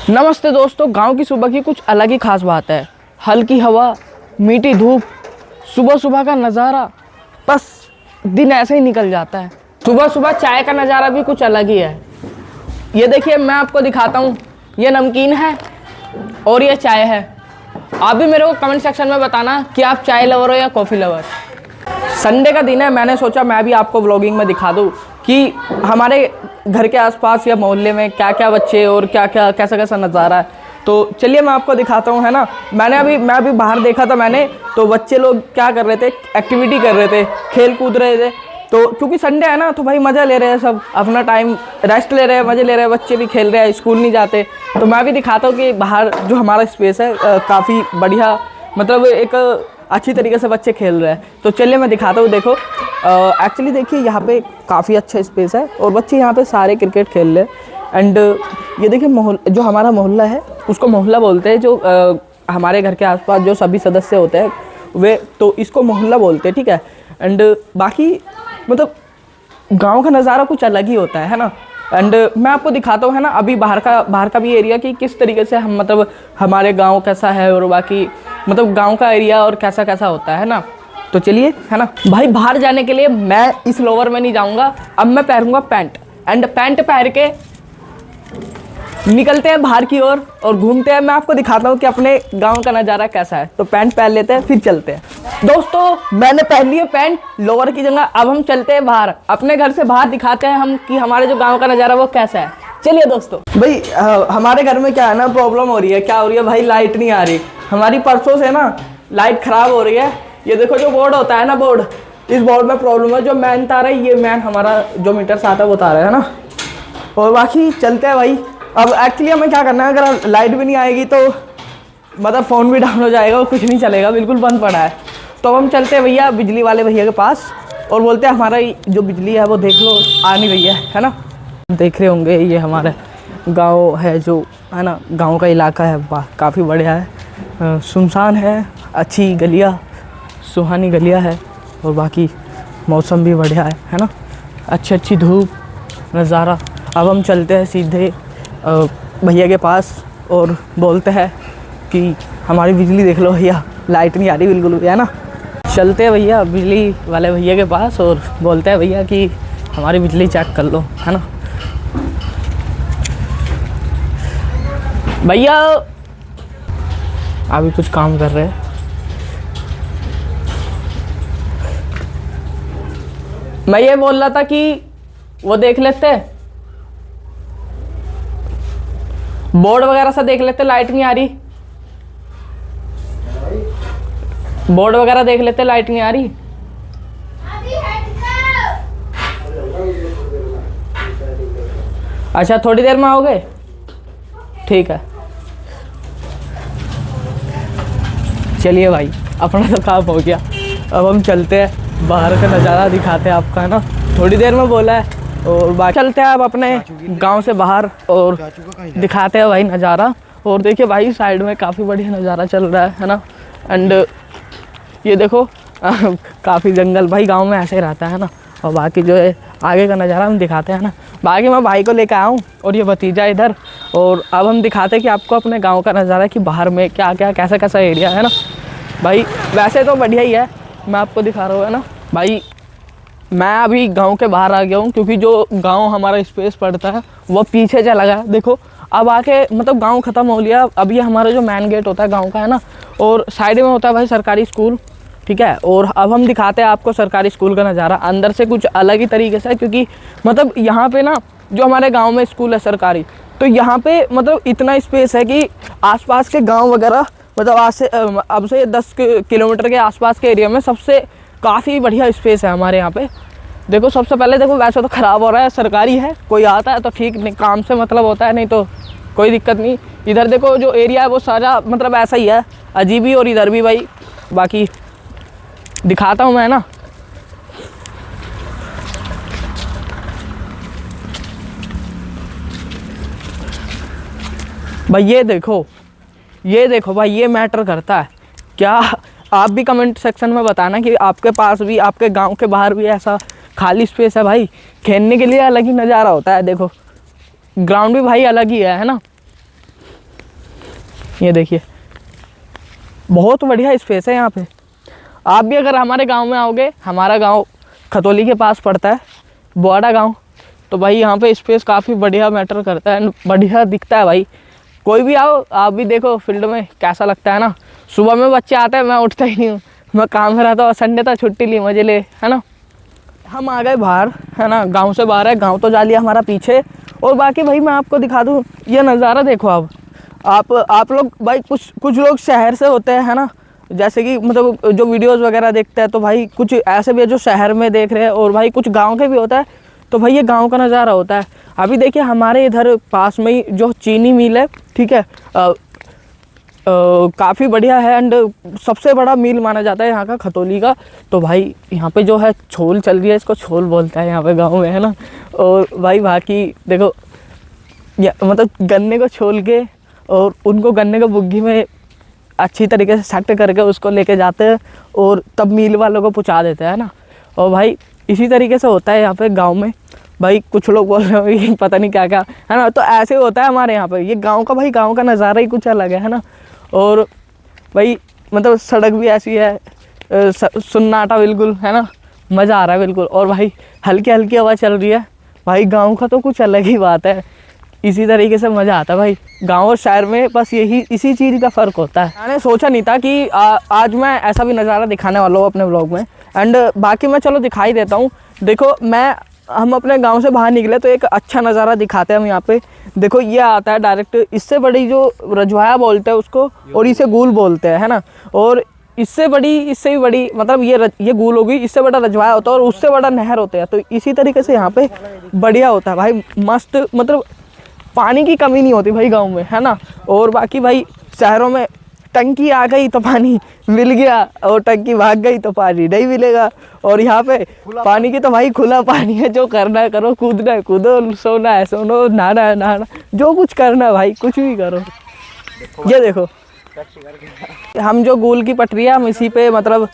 नमस्ते दोस्तों, गांव की सुबह की कुछ अलग ही खास बात है। हल्की हवा, मीठी धूप, सुबह सुबह का नज़ारा, बस दिन ऐसे ही निकल जाता है। सुबह सुबह चाय का नज़ारा भी कुछ अलग ही है। ये देखिए, मैं आपको दिखाता हूँ। ये नमकीन है और ये चाय है। आप भी मेरे को कमेंट सेक्शन में बताना कि आप चाय लवर हो या कॉफ़ी लवर। संडे का दिन है, मैंने सोचा मैं भी आपको व्लॉगिंग में दिखा दूँ कि हमारे घर के आसपास या मोहल्ले में क्या क्या बच्चे और क्या क्या कैसा कैसा नज़ारा है। तो चलिए मैं आपको दिखाता हूँ, है ना। मैं अभी बाहर देखा था मैंने, तो बच्चे लोग क्या कर रहे थे, एक्टिविटी कर रहे थे, खेल कूद रहे थे। तो क्योंकि संडे है ना, तो भाई मज़ा ले रहे हैं सब, अपना टाइम रेस्ट ले रहे हैं, मज़े ले रहे हैं, बच्चे भी खेल रहे हैं, स्कूल नहीं जाते। तो मैं भी दिखाता हूँ कि बाहर जो हमारा स्पेस है काफ़ी बढ़िया, मतलब एक अच्छी तरीके से बच्चे खेल रहे हैं। तो चलिए मैं दिखाता हूँ। देखो एक्चुअली देखिए, यहाँ पे काफ़ी अच्छा स्पेस है और बच्चे यहाँ पे सारे क्रिकेट खेल रहे हैं। एंड ये देखिए, जो हमारा मोहल्ला है उसको मोहल्ला बोलते हैं। जो हमारे घर के आसपास जो सभी सदस्य होते हैं वे, तो इसको मोहल्ला बोलते हैं, ठीक है। एंड बाकी मतलब गांव का नज़ारा कुछ अलग ही होता है ना। एंड मैं आपको दिखाता हूँ, है ना, अभी बाहर का भी एरिया कि किस तरीके से हम, मतलब हमारे गांव कैसा है और बाकी मतलब गांव का एरिया और कैसा कैसा होता है ना। तो चलिए, है ना भाई, बाहर जाने के लिए मैं इस लोवर में नहीं जाऊंगा। अब मैं पहनूंगा पैंट, एंड पैंट पहन के निकलते हैं बाहर की ओर और घूमते हैं। मैं आपको दिखाता हूँ कि अपने गांव का नज़ारा कैसा है। तो पैंट पहन लेते हैं, फिर चलते हैं। दोस्तों, मैंने पहन ली है पैंट लोअर की जगह। अब हम चलते हैं बाहर, अपने घर से बाहर दिखाते हैं हम कि हमारे जो गांव का नज़ारा वो कैसा है। चलिए दोस्तों। भाई हमारे घर में क्या है ना, प्रॉब्लम हो रही है। क्या हो रही है भाई, लाइट नहीं आ रही हमारी। परसों से ना लाइट ख़राब हो रही है। ये देखो, जो बोर्ड होता है ना, बोर्ड, इस बोर्ड में प्रॉब्लम है। जो मैन तार है, ये मैन हमारा जो मीटर से आता है वो तार है ना। और बाकी चलते हैं भाई। अब एक्चुअली हमें क्या करना है, अगर लाइट भी नहीं आएगी तो मतलब फ़ोन भी डाउन हो जाएगा और कुछ नहीं चलेगा, बिल्कुल बंद पड़ा है। तो अब हम चलते हैं भैया बिजली वाले भैया के पास और बोलते हैं हमारा जो बिजली है वो देख लो, आ नहीं रही है ना। देख रहे होंगे, ये हमारे गांव है जो, है ना, गांव का इलाका है, काफ़ी बढ़िया है, सुनसान है, अच्छी गलियाँ, सुहानी गलियाँ है और बाकी मौसम भी बढ़िया है ना। अच्छी धूप, नज़ारा। अब हम चलते हैं सीधे भैया के पास और बोलते हैं कि हमारी बिजली देख लो भैया, लाइट नहीं आ रही बिल्कुल भी, है ना। चलते हैं भैया बिजली वाले भैया के पास और बोलते हैं भैया कि हमारी बिजली चेक कर लो, है ना। भैया अभी कुछ काम कर रहे हैं। मैं ये बोल रहा था कि वो देख लेते, बोर्ड वगैरह से देख लेते, लाइट नहीं आ रही। बोर्ड वगैरह देख लेते, लाइट नहीं आ रही। अच्छा, थोड़ी देर में आओगे? ठीक है, चलिए भाई, अपना तो काम हो गया। अब हम चलते हैं, बाहर का नज़ारा दिखाते हैं आपका, है ना। थोड़ी देर में बोला है और बाकी चलते हैं अब अपने गांव से बाहर और दिखाते हैं भाई नज़ारा। और देखिए भाई, साइड में काफ़ी बढ़िया नज़ारा चल रहा है ना। एंड ये देखो काफ़ी जंगल, भाई गांव में ऐसे ही रहता है ना। और बाकी जो है आगे का नज़ारा हम दिखाते हैं ना। बाकी मैं भाई को लेकर आया हूँ और ये भतीजा इधर, और अब हम दिखाते हैं कि आपको अपने गाँव का नज़ारा कि बाहर में क्या क्या कैसा कैसा एरिया है ना। भाई वैसे तो बढ़िया ही है, मैं आपको दिखा रहा हूँ, है ना भाई। मैं अभी गांव के बाहर आ गया हूँ क्योंकि जो गांव हमारा स्पेस पड़ता है वो पीछे चला गया। देखो अब आके मतलब गांव ख़त्म हो लिया। अब ये हमारा जो मेन गेट होता है गांव का, है ना, और साइड में होता है भाई सरकारी स्कूल, ठीक है। और अब हम दिखाते हैं आपको सरकारी स्कूल का नज़ारा। अंदर से कुछ अलग ही तरीके से है क्योंकि मतलब यहाँ पे ना जो हमारे गाँव में स्कूल है सरकारी, तो यहाँ पे मतलब इतना स्पेस है कि आसपास के गाँव वगैरह, मतलब आज से अब से 10 किलोमीटर के आसपास के एरिया में सबसे काफ़ी बढ़िया स्पेस है हमारे यहाँ पे। देखो सबसे पहले देखो, वैसे तो ख़राब हो रहा है, सरकारी है, कोई आता है तो ठीक, नहीं काम से मतलब होता है, नहीं तो कोई दिक्कत नहीं। इधर देखो जो एरिया है वो सारा मतलब ऐसा ही है, अजीब ही। और इधर भी भाई, बाकी दिखाता हूँ मैं ना। भाई ये देखो भाई, ये मैटर करता है क्या। आप भी कमेंट सेक्शन में बताना कि आपके पास भी, आपके गांव के बाहर भी ऐसा खाली स्पेस है भाई। खेलने के लिए अलग ही नज़ारा होता है। देखो ग्राउंड भी भाई अलग ही है ना। ये देखिए बहुत बढ़िया स्पेस है यहाँ पे। आप भी अगर हमारे गांव में आओगे, हमारा गांव खतौली के पास पड़ता है, बोआडा गांव, तो भाई यहाँ पे स्पेस काफ़ी बढ़िया मैटर करता है, बढ़िया दिखता है भाई। कोई भी आओ, आप भी देखो फील्ड में कैसा लगता है ना। सुबह में बच्चे आते हैं, मैं उठता ही नहीं हूँ, मैं काम में रहता हूँ, संडे था छुट्टी ली मजे ले, है ना। हम आ गए बाहर, है ना, गांव से बाहर है, गांव तो जा लिया हमारा पीछे। और बाकी भाई मैं आपको दिखा दूँ, ये नज़ारा देखो। अब आप लोग भाई कुछ लोग शहर से होते हैं, है ना, जैसे कि मतलब जो वीडियोस वगैरह देखते हैं, तो भाई कुछ ऐसे भी है जो शहर में देख रहे हैं, और भाई कुछ गांव के भी होता है। तो भाई ये गांव का नज़ारा होता है। अभी देखिए हमारे इधर पास में ही जो चीनी मिल है, ठीक है, काफ़ी बढ़िया है, एंड सबसे बड़ा मिल माना जाता है यहाँ का खतौली का। तो भाई यहाँ पे जो है छोल चल रही है, इसको छोल बोलता है यहाँ पे गांव में, है ना। और भाई बाकी देखो, मतलब गन्ने को छोल के और उनको गन्ने को बुग्गी में अच्छी तरीके से सेट करके उसको लेके जाते हैं और तब मिल वालों को पहुँचा देते हैं ना। और भाई इसी तरीके से होता है यहाँ पे गांव में। भाई कुछ लोग बोल रहे हो पता नहीं क्या क्या, है ना, तो ऐसे होता है हमारे यहाँ पे। ये गांव का भाई, गांव का नज़ारा ही कुछ अलग है ना। और भाई मतलब सड़क भी ऐसी है, सुन्नाटा बिल्कुल, है ना, मज़ा आ रहा है बिल्कुल। और भाई हल्की हल्की हवा चल रही है। भाई गाँव का तो कुछ अलग ही बात है, इसी तरीके से मज़ा आता है भाई। गांव और शहर में बस इसी चीज़ का फ़र्क होता है। मैंने सोचा नहीं था कि आज मैं ऐसा भी नज़ारा दिखाने वाला हूँ अपने व्लॉग में, एंड बाकी मैं चलो दिखाई देता हूँ। देखो हम अपने गांव से बाहर निकले तो एक अच्छा नज़ारा दिखाते हैं हम यहाँ पे। देखो ये आता है डायरेक्ट, इससे बड़ी जो रजवाया बोलते हैं उसको, और इसे गूल बोलते हैं, है ना। और इससे भी बड़ी मतलब ये गूल होगी, इससे बड़ा रजवाया होता है, और उससे बड़ा नहर होता है। तो इसी तरीके से यहाँ पे बढ़िया होता है भाई, मस्त, मतलब पानी की कमी नहीं होती भाई गांव में, है ना। और बाकी भाई शहरों में टंकी आ गई तो पानी मिल गया, और टंकी भाग गई तो पानी नहीं मिलेगा। और यहाँ पे पानी की तो भाई खुला पानी है, जो करना है करो, कूदना है कूदो, सोना है सोनो, नहाना है नहाना, जो कुछ करना है भाई कुछ भी करो। ये देखो हम जो गूल की पटरी है, हम इसी पे मतलब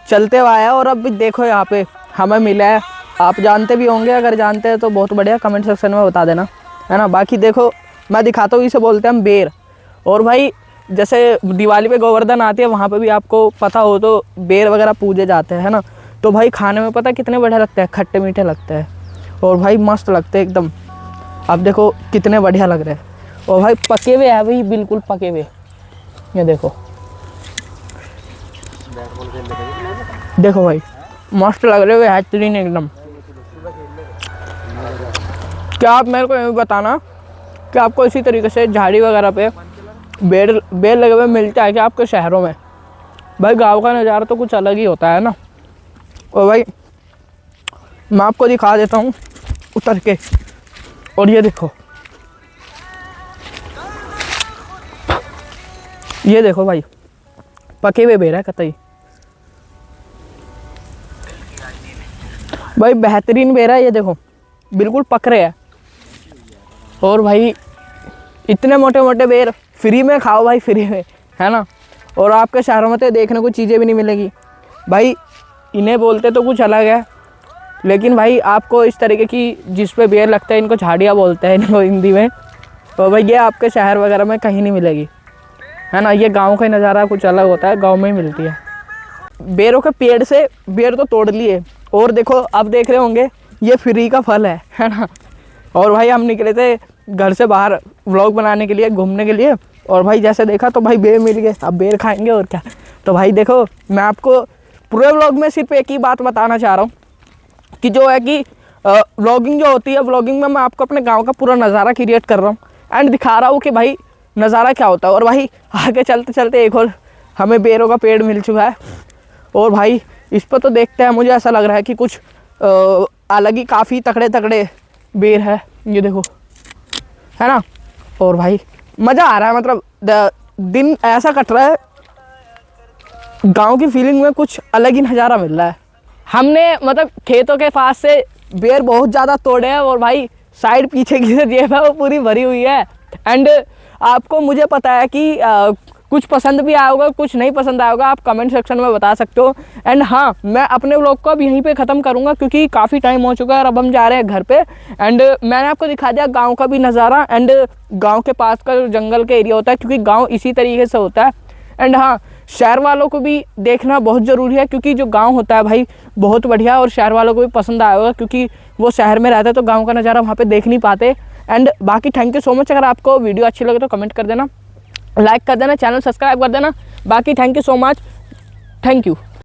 चलते हुए आए, और अब भी देखो यहाँ पे हमें मिला है। आप जानते भी होंगे, अगर जानते हैं तो बहुत बढ़िया, कमेंट सेक्शन में बता देना, है ना। बाकी देखो मैं दिखाता हूँ, इसे बोलते हैं हम बेर। और भाई जैसे दिवाली पे गोवर्धन आती है, वहाँ पे भी आपको पता हो तो बेर वगैरह पूजे जाते हैं, है ना। तो भाई खाने में पता कितने बढ़िया लगते हैं, खट्टे मीठे लगते हैं, और भाई मस्त लगते हैं एकदम। अब देखो कितने बढ़िया लग रहे हैं, और भाई पके हुए हैं भाई, बिल्कुल पके हुए। ये देखो देखो भाई मस्त लग रहे हुए, बेहतरीन एकदम। क्या आप मेरे को ये बताना कि आपको इसी तरीके से झाड़ी वगैरह पे बेर लगे हुए मिलता है कि आपके शहरों में? भाई गांव का नज़ारा तो कुछ अलग ही होता है ना। और भाई मैं आपको दिखा देता हूँ उतर के, और ये देखो, ये देखो भाई पके हुए बेर है कतई, भाई बेहतरीन बेर है। ये देखो बिल्कुल पक रहे हैं। और भाई इतने मोटे मोटे बेर फ्री में खाओ भाई, फ्री में, है ना। और आपके शहरों में तो देखने को चीज़ें भी नहीं मिलेगी भाई। इन्हें बोलते तो कुछ अलग है, लेकिन भाई आपको इस तरीके की जिस पे बेर लगता है, इनको झाड़ियाँ बोलते हैं इनको हिंदी में। तो भाई ये आपके शहर वगैरह में कहीं नहीं मिलेगी, है ना। ये गाँव का नज़ारा कुछ अलग होता है, गाँव में ही मिलती है। बेरों के पेड़ से बेर तो तोड़ लिए, और देखो अब देख रहे होंगे ये फ्री का फल है ना। और भाई हम निकले थे घर से बाहर व्लॉग बनाने के लिए, घूमने के लिए, और भाई जैसे देखा तो भाई बेर मिल गए, अब बेर खाएंगे और क्या। तो भाई देखो मैं आपको पूरे व्लॉग में सिर्फ एक ही बात बताना चाह रहा हूँ कि जो है कि व्लॉगिंग जो होती है, व्लॉगिंग में मैं आपको अपने गाँव का पूरा नज़ारा क्रिएट कर रहा हूँ एंड दिखा रहा हूँ कि भाई नज़ारा क्या होता है। और भाई आगे चलते चलते एक और हमें बेरों का पेड़ मिल चुका है, और भाई इस पर तो देखते हैं, मुझे ऐसा लग रहा है कि कुछ अलग ही काफ़ी तगड़े तगड़े बेर है, ये देखो, है ना। और भाई मज़ा आ रहा है, मतलब दिन ऐसा कट रहा है, गांव की फीलिंग में कुछ अलग ही नज़ारा मिल रहा है। हमने मतलब खेतों के पास से बेर बहुत ज़्यादा तोड़े हैं, और भाई साइड पीछे की जो जेब है वो पूरी भरी हुई है। एंड आपको मुझे पता है कि कुछ पसंद भी आया होगा, कुछ नहीं पसंद आया होगा, आप कमेंट सेक्शन में बता सकते हो। एंड हाँ, मैं अपने व्लॉग को अब यहीं पे ख़त्म करूँगा क्योंकि काफ़ी टाइम हो चुका है और अब हम जा रहे हैं घर पे। एंड मैंने आपको दिखा दिया गाँव का भी नज़ारा एंड गाँव के पास का जो जंगल का एरिया होता है, क्योंकि गाँव इसी तरीके से होता है। एंड हाँ, शहर वालों को भी देखना बहुत ज़रूरी है क्योंकि जो गांव होता है भाई बहुत बढ़िया, और शहर वालों को भी पसंद आया होगा क्योंकि वो शहर में रहते हैं तो गांव का नज़ारा वहाँ पे देख नहीं पाते। एंड बाकी थैंक यू सो मच। अगर आपको वीडियो अच्छी लगे तो कमेंट कर देना, लाइक कर देना, चैनल सब्सक्राइब कर देना। बाकी thank you so much, thank you.